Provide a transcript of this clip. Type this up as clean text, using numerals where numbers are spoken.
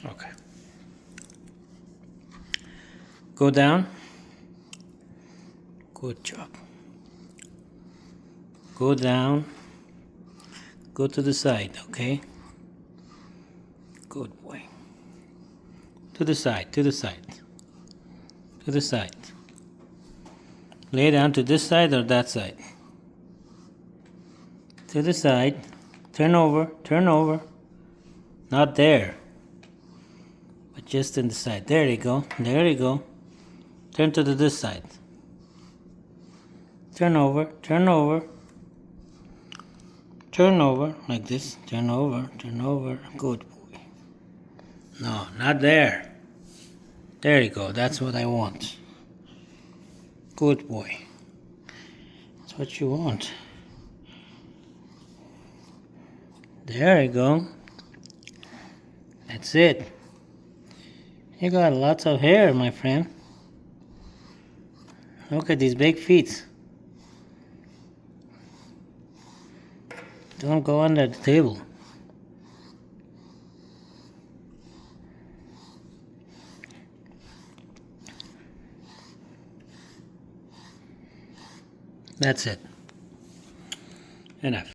Okay. Go down. Good job. Go down. Go to the side, okay? Good boy. To the side, to the side. To the side. Lay down to this side or that side? To the side. Turn over, turn over. Not there. But just in the side. There you go. There you go. Turn to this side. Turn over, turn over. Turn over like this. Turn over, turn over. Good boy. No, not there. There you go. That's what I want. Good boy. That's what you want. There you go. That's it. You got lots of hair, my friend. Look at these big feet. Don't go under the table. That's it. Enough.